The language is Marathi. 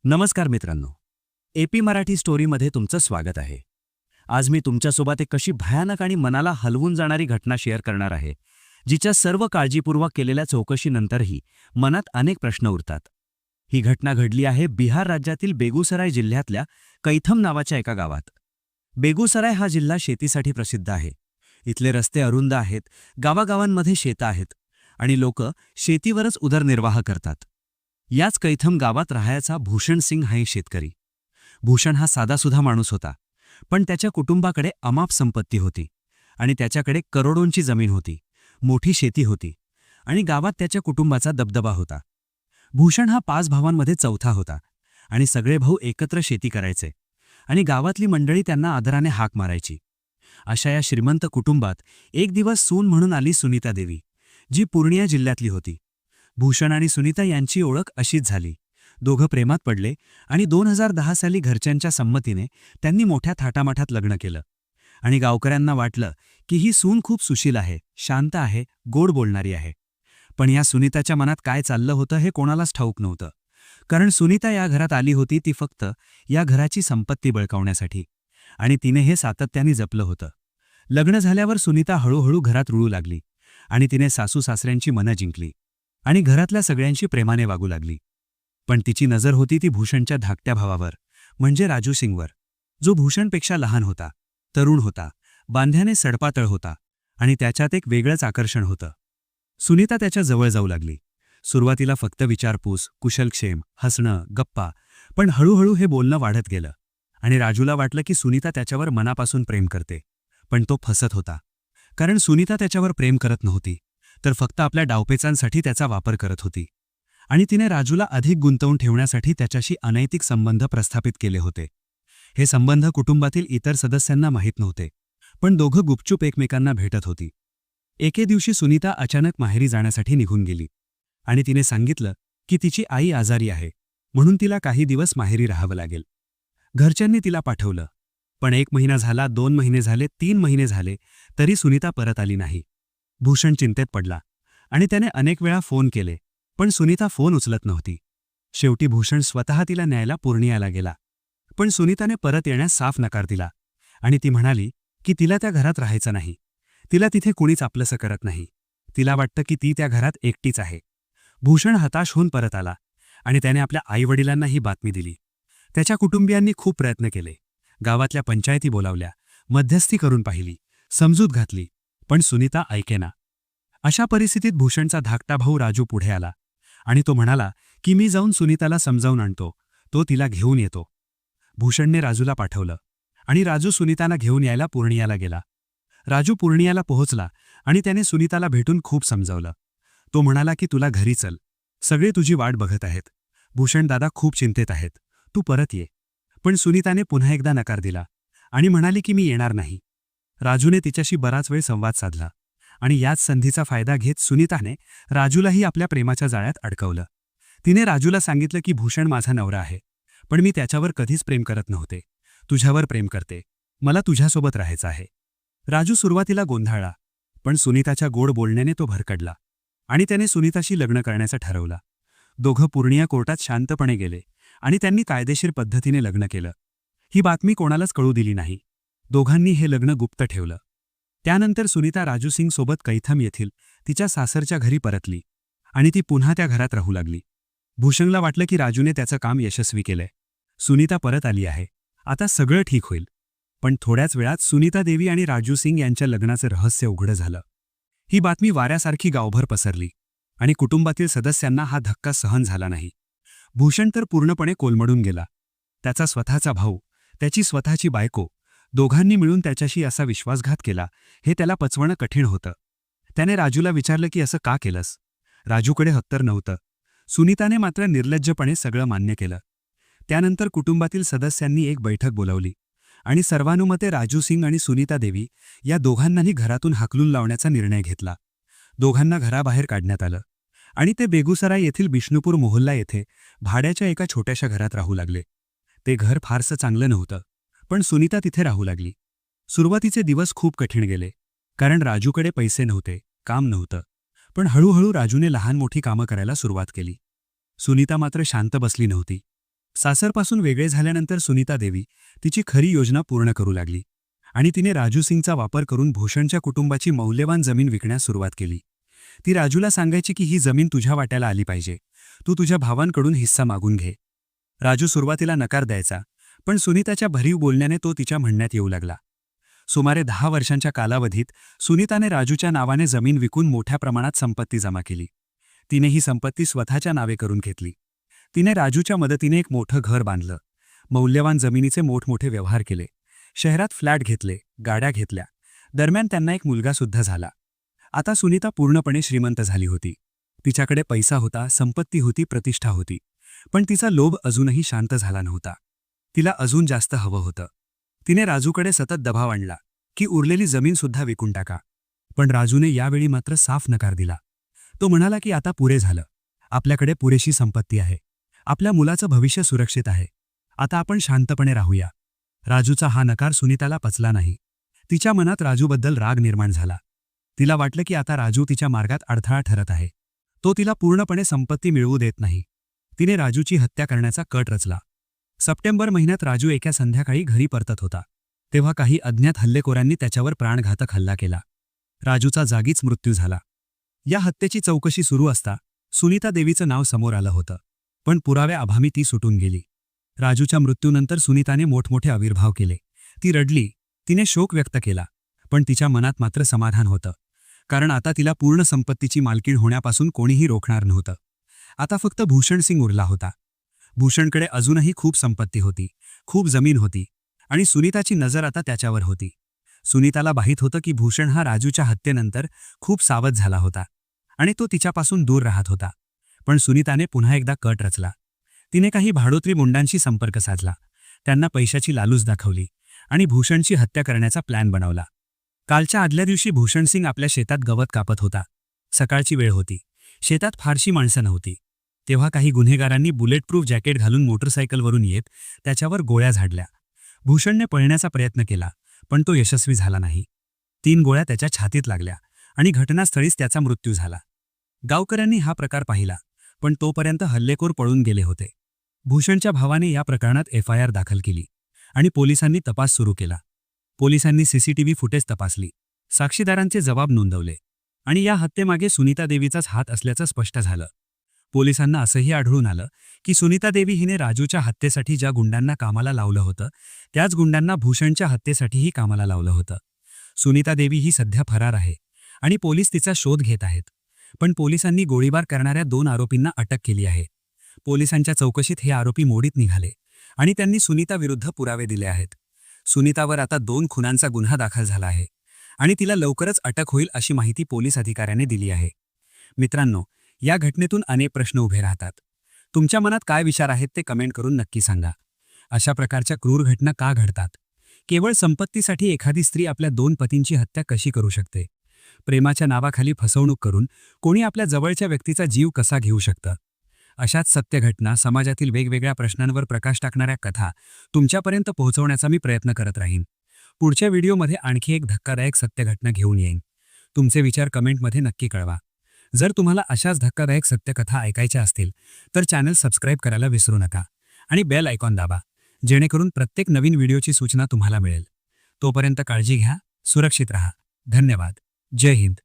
नमस्कार मित्रांनो, एपी मराठी स्टोरीमध्ये तुमचं स्वागत आहे. आज मी तुमच्यासोबत एक कशी भयानक आणि मनाला हलवून जाणारी घटना शेअर करणार आहे, जिच्या सर्व काळजीपूर्वक केलेल्या चौकशीनंतरही मनात अनेक प्रश्न उरतात. ही घटना घडली आहे बिहार राज्यातील बेगुसराय जिल्ह्यातल्या कैथम नावाच्या एका गावात. बेगुसराय हा जिल्हा शेतीसाठी प्रसिद्ध आहे. इथले रस्ते अरुंद आहेत, गावागावांमध्ये शेतं आहेत आणि लोक शेतीवरच उदरनिर्वाह करतात. याच कैथम गावात राहायचा भूषण सिंग हा एक शेतकरी. भूषण हा साधासुधा माणूस होता, पण त्याच्या कुटुंबाकडे अमाप संपत्ती होती आणि त्याच्याकडे करोडोंची जमीन होती, मोठी शेती होती आणि गावात त्याच्या कुटुंबाचा दबदबा होता. भूषण हा 5 भावांमध्ये चौथा होता आणि सगळे भाऊ एकत्र शेती करायचे आणि गावातली मंडळी त्यांना आदराने हाक मारायची. अशा या श्रीमंत कुटुंबात एक दिवस सून म्हणून आली सुनीता देवी, जी पूर्णिया जिल्ह्यातली होती. भूषण आणि सुनीता यांची ओळख अशीच झाली. दोघं प्रेमात पडले आणि 2010 साली घरच्यांच्या संमतीने त्यांनी मोठ्या थाटामाठात लग्न केलं आणि गावकऱ्यांना वाटलं की ही सून खूप सुशील आहे, शांत आहे, गोड बोलणारी आहे. पण या सुनीताच्या मनात काय चाललं होतं हे कोणालाच ठाऊक नव्हतं, कारण सुनीता या घरात आली होती ती फक्त या घराची संपत्ती बळकावण्यासाठी आणि तिने हे सातत्याने जपलं होतं. लग्न झाल्यावर सुनीता हळूहळू घरात रुळू लागली आणि तिने सासू सासऱ्यांची मनं जिंकली आणि घरातल्या सगळ्यांशी प्रेमाने वागू लागली. पण तिची नजर होती ती भूषणच्या धाकट्या भावावर, म्हणजे राजू सिंगवर, जो भूषणपेक्षा लहान होता, तरुण होता, बांध्याने सडपातळ होता आणि त्याच्यात एक वेगळंच आकर्षण होतं. सुनीता त्याच्या जवळ जाऊ लागली. सुरुवातीला फक्त विचारपूस, कुशलक्षेम, हसणं, गप्पा, पण हळूहळू हे बोलणं वाढत गेलं आणि राजूला वाटलं की सुनीता त्याच्यावर मनापासून प्रेम करते. पण तो फसत होता, कारण सुनीता त्याच्यावर प्रेम करत नव्हती, तर फक्त आपल्या डावपेचांसाठी त्याचा वापर करत होती आणि तिने राजूला अधिक गुंतवून ठेवण्यासाठी त्याच्याशी अनैतिक संबंध प्रस्थापित केले होते. हे संबंध कुटुंबातील इतर सदस्यांना माहीत नव्हते, पण दोघं गुपचूप एकमेकांना भेटत होती. एके दिवशी सुनीता अचानक माहेरी जाण्यासाठी निघून गेली आणि तिने सांगितलं की तिची आई आजारी आहे, म्हणून तिला काही दिवस माहेरी राहावं लागेल. घरच्यांनी तिला पाठवलं, पण 1 महिना झाला, 2 महिने झाले, 3 महिने झाले, तरी सुनीता परत आली नाही. भूषण चिंतेत पडला आणि त्याने अनेक वेळा फोन केले, पण सुनीता फोन उचलत नव्हती. शेवटी भूषण स्वतः तिला न्यायला पूर्णियाला गेला, पण सुनीताने परत येण्यास साफ नकार दिला आणि ती म्हणाली की तिला त्या घरात राहायचं नाही, तिला तिथे कुणीच आपलंसं करत नाही, तिला वाटतं की ती त्या घरात एकटीच आहे. भूषण हताश होऊन परत आला आणि त्याने आपल्या आईवडिलांना ही बातमी दिली. त्याच्या कुटुंबियांनी खूप प्रयत्न केले, गावातल्या पंचायती बोलावल्या, मध्यस्थी करून पाहिली, समजूत घातली, पण सुनीता ऐकेना. अशा परिस्थितीत भूषणचा धाकटा भाऊ राजू पुढे आला आणि तो म्हणाला की मी जाऊन सुनीताला समजावून आणतो, तो तिला घेऊन येतो. भूषणने राजूला पाठवलं आणि राजू सुनीताला घेऊन यायला पूर्णियाला गेला. राजू पूर्णियाला पोहोचला आणि त्याने सुनीताला भेटून खूप समजावलं. तो म्हणाला की तुला घरी चल, सगळे तुझी वाट बघत आहेत, भूषण दादा खूप चिंतेत आहेत, तू परत ये. पण सुनीताने पुन्हा एकदा नकार दिला आणि म्हणाली की मी येणार नाही. राजूने तिच्याशी बराच वेळ संवाद साधला आणि याच संधीचा फायदा घेत सुनीताने राजूलाही आपल्या प्रेमाच्या जाळ्यात अडकवलं. तिने राजूला सांगितलं की भूषण माझा नवरा आहे, पण मी त्याच्यावर कधीच प्रेम करत नव्हते, तुझ्यावर प्रेम करते, मला तुझ्यासोबत राहायचं आहे. राजू सुरुवातीला गोंधळला, पण सुनीताच्या गोड बोलण्याने तो भरकटला आणि त्याने सुनीताशी लग्न करण्याचं ठरवलं. दोघं पूर्णिया कोर्टात शांतपणे गेले आणि त्यांनी कायदेशीर पद्धतीने लग्न केलं. ही बातमी कोणालाच कळू दिली नाही. दोघांनी हे लग्न गुप्त ठेवलं. त्यानंतर सुनीता राजू सिंग सोबत कैथम येथील तिच्या सासरच्या घरी परतली आणि ती पुन्हा त्या घरात राहू लागली. भूषणला वाटलं की राजूने त्याचं काम यशस्वी केलंय, सुनीता परत आली आहे, आता सगळं ठीक होईल. पण थोड्याच वेळात सुनीता देवी आणि राजू सिंग यांच्या लग्नाचं रहस्य उघडं झालं. ही बातमी वाऱ्यासारखी गावभर पसरली आणि कुटुंबातील सदस्यांना हा धक्का सहन झाला नाही. भूषण तर पूर्णपणे कोलमडून गेला. त्याचा स्वतःचा भाऊ, त्याची स्वतःची बायको, दोघांनी मिळून त्याच्याशी असा विश्वासघात केला, हे त्याला पचवणं कठीण होतं. त्याने राजूला विचारलं की असं का केलंस. राजूकडे उत्तर नव्हतं. सुनीताने मात्र निर्लज्जपणे सगळं मान्य केलं. त्यानंतर कुटुंबातील सदस्यांनी एक बैठक बोलावली आणि सर्वानुमते राजू सिंग आणि सुनीता देवी या दोघांनाही घरातून हाकलून लावण्याचा निर्णय घेतला. दोघांना घराबाहेर काढण्यात आलं आणि ते बेगुसराय येथील बिष्णुपूर मोहल्ला येथे भाड्याच्या एका छोट्याशा घरात राहू लागले. ते घर फारसं चांगलं नव्हतं, पण सुनीता तिथे राहू लागली. सुरुवातीचे दिवस खूप कठीण गेले, कारण राजूकडे पैसे नव्हते, काम नव्हतं. पण हळूहळू राजूने लहान मोठी कामं करायला सुरुवात केली. सुनीता मात्र शांत बसली नव्हती. सासरपासून वेगळे झाल्यानंतर सुनीता देवी तिची खरी योजना पूर्ण करू लागली आणि तिने राजू सिंगचा वापर करून भूषणच्या कुटुंबाची मौल्यवान जमीन विकण्यास सुरुवात केली. ती राजूला सांगायची की ही जमीन तुझ्या वाट्याला आली पाहिजे, तू तुझ्या भावांकडून हिस्सा मागून घे. राजू सुरुवातीला नकार द्यायचा, पण सुनीताच्या भरीव बोलण्याने तो तिच्या म्हणण्यात येऊ लागला. सुमारे 10 वर्षांच्या कालावधीत सुनीताने राजूच्या नावाने जमीन विकून मोठ्या प्रमाणात संपत्ती जमा केली. तिने ही संपत्ती स्वतःच्या नावे करून घेतली. तिने राजूच्या मदतीने एक मोठं घर बांधलं, मौल्यवान जमिनीचे मोठमोठे व्यवहार केले, शहरात फ्लॅट घेतले, गाड्या घेतल्या. दरम्यान त्यांना एक मुलगा सुद्धा झाला. आता सुनीता पूर्णपणे श्रीमंत झाली होती. तिच्याकडे पैसा होता, संपत्ती होती, प्रतिष्ठा होती. पण तिचा लोभ अजूनही शांत झाला नव्हता. तिला अजून जास्त हवं होतं. तिने राजूकडे सतत दबाव आणला की उरलेली जमीन सुद्धा विकून टाका. पण राजूने यावेळी मात्र साफ नकार दिला. तो म्हणाला की आता पुरे झालं, आपल्याकडे पुरेशी संपत्ती आहे, आपल्या मुलाचं भविष्य सुरक्षित आहे, आता आपण शांतपणे राहूया. राजूचा हा नकार सुनीताला पचला नाही. तिच्या मनात राजूबद्दल राग निर्माण झाला. तिला वाटलं की आता राजू तिच्या मार्गात अडथळा ठरत आहे. तो तिला पूर्णपणे संपत्ती मिळवू देत नाही. तिने राजूची हत्या करण्याचा कट रचला. सप्टेंबर महिन्यात राजू एका संध्याकाळी घरी परतत होता. तेव्हा काही अज्ञात हल्लेखोरांनी त्याच्यावर प्राणघातक हल्ला केला. राजूचा जागीच मृत्यू झाला. या हत्येची चौकशी सुरू असता सुनीता देवीचं नाव समोर आलं होतं, पण पुराव्याअभावी ती सुटून गेली. राजूच्या मृत्यूनंतर सुनीताने मोठमोठे आविर्भाव केले. ती रडली, तिने शोक व्यक्त केला, पण तिच्या मनात मात्र समाधान होतं, कारण आता तिला पूर्ण संपत्तीची मालकीण होण्यापासून कोणीही रोखणार नव्हतं. आता फक्त भूषण सिंग उरला होता. भूषणकडे अजूनही खूप संपत्ती होती, खूप जमीन होती, आणि सुनीताची नजर आता त्याच्यावर होती. सुनीताला माहीत होतं की भूषण हा राजूच्या हत्येनंतर खूप सावध झाला होता आणि तो तिच्यापासून दूर राहत होता. पण सुनीताने पुन्हा एकदा कट रचला. तिने काही भाडोत्री मुंडांशी संपर्क साधला, त्यांना पैशाची लालूच दाखवली आणि भूषणची हत्या करण्याचा प्लॅन बनवला. कालच्या आदल्या दिवशी भूषण सिंग आपल्या शेतात गवत कापत होता. सकाळची वेळ होती. शेतात फारशी माणसं नव्हती. तेव्हा काही गुन्हेगारांनी बुलेटप्रूफ जॅकेट घालून मोटरसायकलवरून येत त्याच्यावर गोळ्या झाडल्या. भूषणने पळण्याचा प्रयत्न केला, पण तो यशस्वी झाला नाही. 3 गोळ्या त्याच्या छातीत लागल्या आणि घटनास्थळीच त्याचा मृत्यू झाला. गावकऱ्यांनी हा प्रकार पाहिला, पण तोपर्यंत हल्लेखोर पळून गेले होते. भूषणच्या भावाने या प्रकरणात FIR दाखल केली आणि पोलिसांनी तपास सुरू केला. पोलिसांनी CCTV फुटेज तपासली, साक्षीदारांचे जबाब नोंदवले आणि या हत्येमागे सुनीता देवीचाच हात असल्याचं स्पष्ट झालं. पोलिसांना असंही आढळून आलं की सुनीता देवी हिने राजूच्या हत्येसाठी ज्या गुंडांना कामाला लावलं होतं, त्याच गुंडांना भूषणच्या हत्येसाठीही कामाला लावलं होतं. सुनीता देवी ही सध्या फरार आहे आणि पोलीस तिचा शोध घेत आहेत. पण पोलिसांनी गोळीबार करणाऱ्या 2 आरोपींना अटक केली आहे. पोलिसांच्या चौकशीत हे आरोपी मोडीत निघाले आणि त्यांनी सुनीताविरुद्ध पुरावे दिले आहेत. सुनीतावर आता 2 खुनांचा गुन्हा दाखल झाला आहे आणि तिला लवकरच अटक होईल अशी माहिती पोलीस अधिकाऱ्याने दिली आहे. मित्रांनो, या घटनेतून अनेक प्रश्न उभे राहतात. तुमच्या मनात काय विचार आहेत ते कमेंट करून नक्की सांगा. अशा प्रकारच्या क्रूर घटना का घडतात? केवळ संपत्तीसाठी एखादी स्त्री आपल्या 2 पतींची हत्या कशी करू शकते? प्रेमाच्या नावाखाली फसवणूक करून कोणी आपल्या जवळच्या व्यक्तीचा जीव कसा घेऊ शकतं? अशाच सत्य घटना, समाजातील वेगवेगळ्या प्रश्नांवर प्रकाश टाकणाऱ्या कथा तुमच्यापर्यंत पोहोचवण्याचा मी प्रयत्न करत राहीन. पुढच्या व्हिडिओमध्ये आणखी एक धक्कादायक सत्य घटना घेऊन येईन. तुमचे विचार कमेंटमध्ये नक्की कळवा. जर तुम्हाला अशाच धक्कादायक सत्यकथा ऐकायच्या असतील तर चॅनल सबस्क्राईब करायला विसरू नका आणि बेल आयकॉन दाबा, जेणेकरून प्रत्येक नवीन व्हिडिओची सूचना तुम्हाला मिळेल. तोपर्यंत काळजी घ्या, सुरक्षित राहा. धन्यवाद. जय हिंद.